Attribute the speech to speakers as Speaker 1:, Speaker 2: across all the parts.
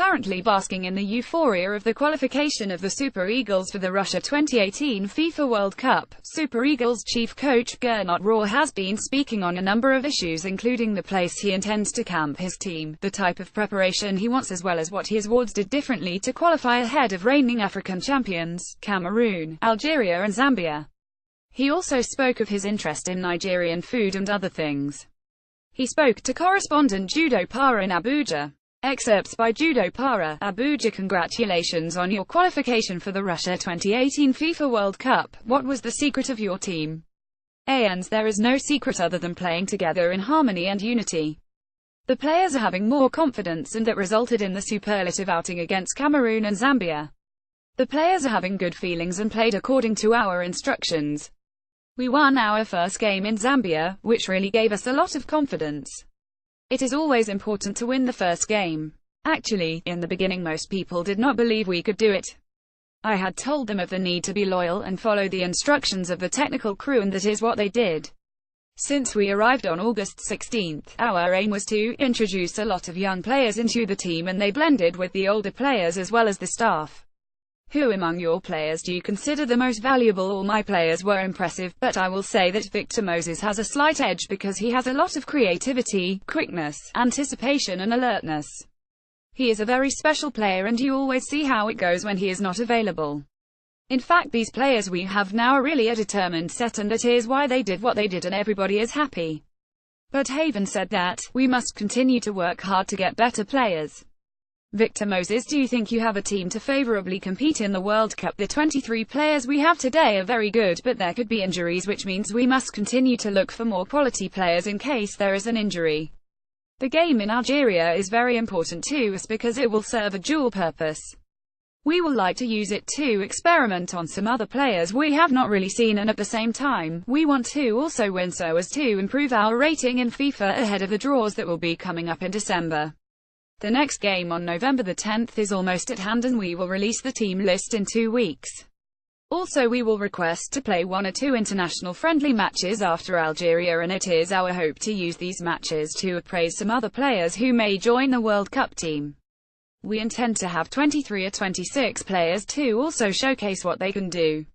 Speaker 1: currently basking in the euphoria of the qualification of the Super Eagles for the Russia 2018 FIFA World Cup. Super Eagles chief coach Gernot Rohr has been speaking on a number of issues, including the place he intends to camp his team, the type of preparation he wants, as well as what his wards did differently to qualify ahead of reigning African champions, Cameroon, Algeria and Zambia. He also spoke of his interest in Nigerian food and other things. He spoke to correspondent Judo Para in Abuja. Excerpts by Judo Para, Abuja. Congratulations on your qualification for the Russia 2018 FIFA World Cup. What was the secret of your team? And there is no secret other than playing together in harmony and unity. The players are having more confidence, and that resulted in the superlative outing against Cameroon and Zambia. The players are having good feelings and played according to our instructions. We won our first game in Zambia, which really gave us a lot of confidence. It is always important to win the first game. Actually, in the beginning most people did not believe we could do it. I had told them of the need to be loyal and follow the instructions of the technical crew, and that is what they did. Since we arrived on August 16th, our aim was to introduce a lot of young players into the team, and they blended with the older players as well as the staff. Who among your players do you consider the most valuable? All my players were impressive, but I will say that Victor Moses has a slight edge because he has a lot of creativity, quickness, anticipation and alertness. He is a very special player, and you always see how it goes when he is not available. In fact, these players we have now are really a determined set, and that is why they did what they did, and everybody is happy. But Haven said that we must continue to work hard to get better players. Victor Moses, do you think you have a team to favorably compete in the World Cup? The 23 players we have today are very good, but there could be injuries, which means we must continue to look for more quality players in case there is an injury. The game in Algeria is very important to us because it will serve a dual purpose. We will like to use it to experiment on some other players we have not really seen, and at the same time, we want to also win so as to improve our rating in FIFA ahead of the draws that will be coming up in December. The next game on November the 10th is almost at hand, and we will release the team list in 2 weeks. Also, we will request to play 1 or 2 international friendly matches after Algeria, and it is our hope to use these matches to appraise some other players who may join the World Cup team. We intend to have 23 or 26 players to also showcase what they can do.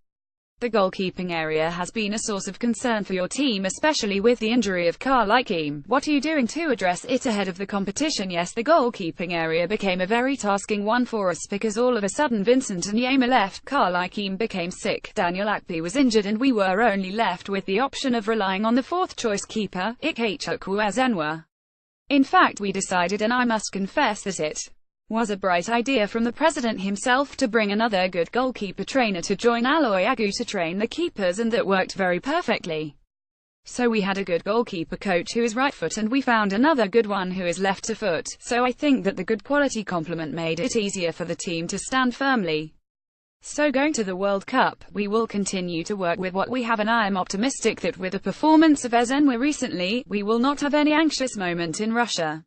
Speaker 1: The goalkeeping area has been a source of concern for your team, especially with the injury of Qualification. What are you doing to address it ahead of the competition? Yes, the goalkeeping area became a very tasking one for us because all of a sudden Vincent Nyema left, Qualification became sick, Daniel Akpi was injured, and we were only left with the option of relying on the fourth-choice keeper, Ikechukwu Ezenwa. In fact, we decided, and I must confess that it was a bright idea from the president himself, to bring another good goalkeeper trainer to join Aloy Agu to train the keepers, and that worked very perfectly. So we had a good goalkeeper coach who is right foot, and we found another good one who is left foot, so I think that the good quality complement made it easier for the team to stand firmly. So going to the World Cup, we will continue to work with what we have, and I am optimistic that with the performance of Ezenwa recently, we will not have any anxious moment in Russia.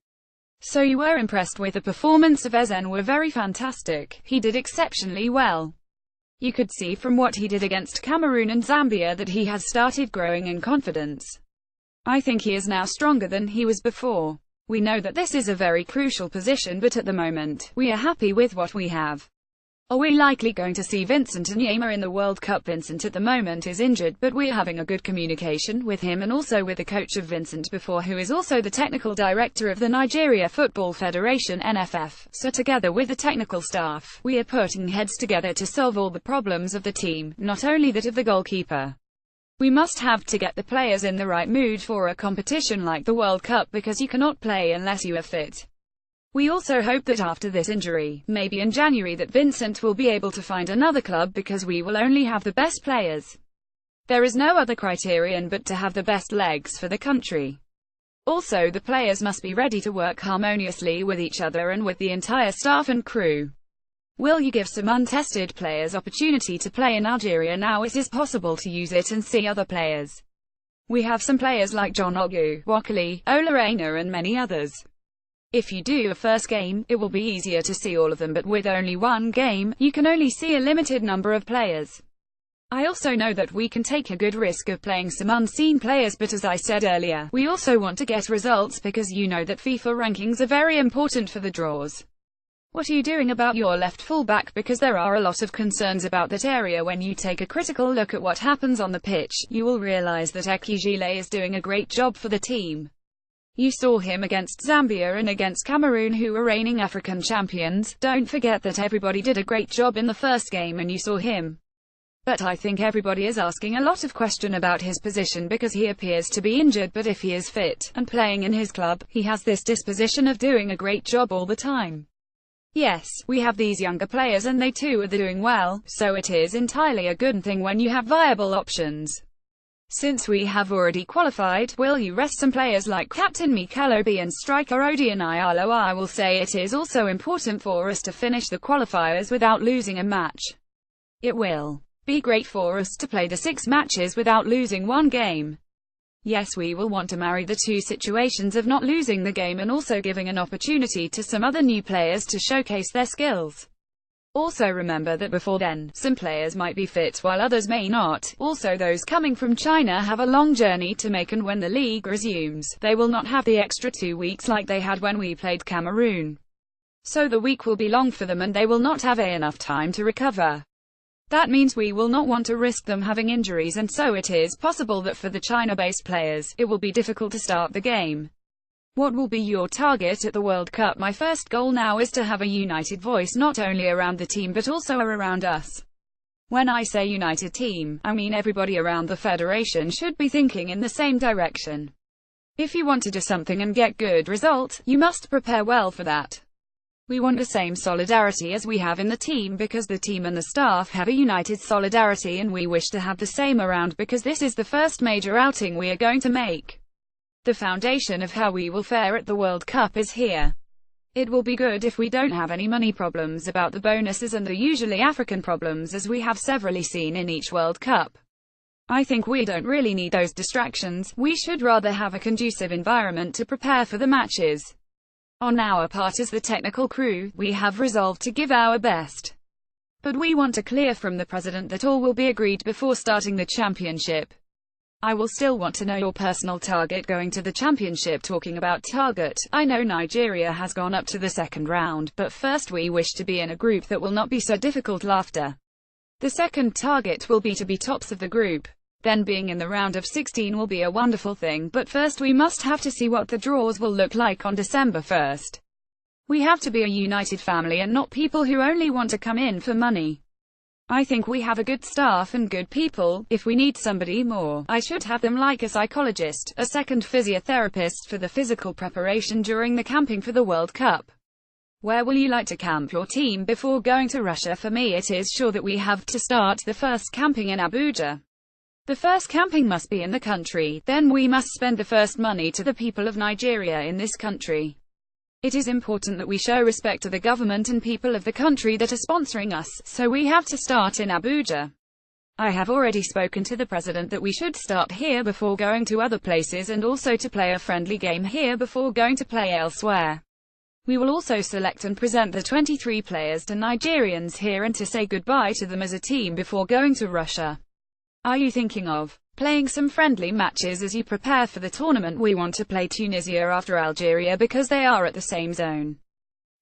Speaker 1: So you were impressed with the performance of Ezenwa? Very fantastic. He did exceptionally well. You could see from what he did against Cameroon and Zambia that he has started growing in confidence. I think he is now stronger than he was before. We know that this is a very crucial position, but at the moment, we are happy with what we have. Are we likely going to see Vincent Nyema in the World Cup? Vincent at the moment is injured, but we are having a good communication with him and also with the coach of Vincent before, who is also the technical director of the Nigeria Football Federation (NFF). So together with the technical staff, we are putting heads together to solve all the problems of the team, not only that of the goalkeeper. We must have to get the players in the right mood for a competition like the World Cup, because you cannot play unless you are fit. We also hope that after this injury, maybe in January, that Vincent will be able to find another club, because we will only have the best players. There is no other criterion but to have the best legs for the country. Also, the players must be ready to work harmoniously with each other and with the entire staff and crew. Will you give some untested players opportunity to play in Algeria now it is possible to use it and see other players? We have some players like John Ogu, Wakali, Olarena and many others. If you do a first game, it will be easier to see all of them, but with only one game, you can only see a limited number of players. I also know that we can take a good risk of playing some unseen players, but as I said earlier, we also want to get results because you know that FIFA rankings are very important for the draws. What are you doing about your left fullback? Because there are a lot of concerns about that area. When you take a critical look at what happens on the pitch, you will realize that Ekijile is doing a great job for the team. You saw him against Zambia and against Cameroon, who were reigning African champions. Don't forget that everybody did a great job in the first game and you saw him. But I think everybody is asking a lot of question about his position because he appears to be injured, but if he is fit and playing in his club, he has this disposition of doing a great job all the time. Yes, we have these younger players and they too are doing well, so it is entirely a good thing when you have viable options. Since we have already qualified, will you rest some players like Captain Mikelobi and striker Odion Ialo? I will say it is also important for us to finish the qualifiers without losing a match. It will be great for us to play the 6 matches without losing one game. Yes, we will want to marry the two situations of not losing the game and also giving an opportunity to some other new players to showcase their skills. Also remember that before then, some players might be fit while others may not. Also, those coming from China have a long journey to make, and when the league resumes, they will not have the extra 2 weeks like they had when we played Cameroon. So the week will be long for them and they will not have enough time to recover. That means we will not want to risk them having injuries, and so it is possible that for the China-based players, it will be difficult to start the game. What will be your target at the World Cup? My first goal now is to have a united voice not only around the team but also around us. When I say united team, I mean everybody around the federation should be thinking in the same direction. If you want to do something and get good result, you must prepare well for that. We want the same solidarity as we have in the team, because the team and the staff have a united solidarity, and we wish to have the same around because this is the first major outing we are going to make. The foundation of how we will fare at the World Cup is here. It will be good if we don't have any money problems about the bonuses and the usually African problems as we have severally seen in each World Cup. I think we don't really need those distractions. We should rather have a conducive environment to prepare for the matches. On our part as the technical crew, we have resolved to give our best. But we want to clear from the president that all will be agreed before starting the championship. I will still want to know your personal target going to the championship. Talking about target, I know Nigeria has gone up to the second round, but first we wish to be in a group that will not be so difficult. Laughter. The second target will be to be tops of the group. Then being in the round of 16 will be a wonderful thing, but first we must have to see what the draws will look like on December 1st. We have to be a united family and not people who only want to come in for money. I think we have a good staff and good people. If we need somebody more, I should have them like a psychologist, a second physiotherapist for the physical preparation during the camping for the World Cup. Where will you like to camp your team before going to Russia? For me it is sure that we have to start the first camping in Abuja. The first camping must be in the country, then we must spend the first money to the people of Nigeria in this country. It is important that we show respect to the government and people of the country that are sponsoring us, so we have to start in Abuja. I have already spoken to the president that we should start here before going to other places, and also to play a friendly game here before going to play elsewhere. We will also select and present the 23 players to Nigerians here and to say goodbye to them as a team before going to Russia. Are you thinking of playing some friendly matches as you prepare for the tournament? We want to play Tunisia after Algeria because they are at the same zone.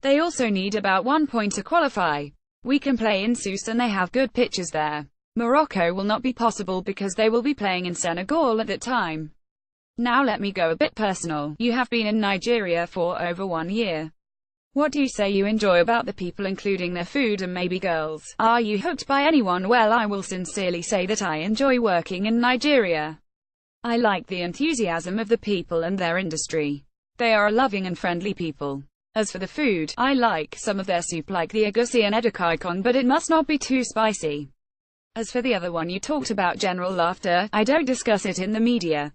Speaker 1: They also need about 1 point to qualify. We can play in Sousse and they have good pitches there. Morocco will not be possible because they will be playing in Senegal at that time. Now let me go a bit personal. You have been in Nigeria for over 1 year. What do you say you enjoy about the people, including their food and maybe girls? Are you hooked by anyone? Well, I will sincerely say that I enjoy working in Nigeria. I like the enthusiasm of the people and their industry. They are a loving and friendly people. As for the food, I like some of their soup like the egusi and edikaikong, but it must not be too spicy. As for the other one you talked about, general laughter, I don't discuss it in the media.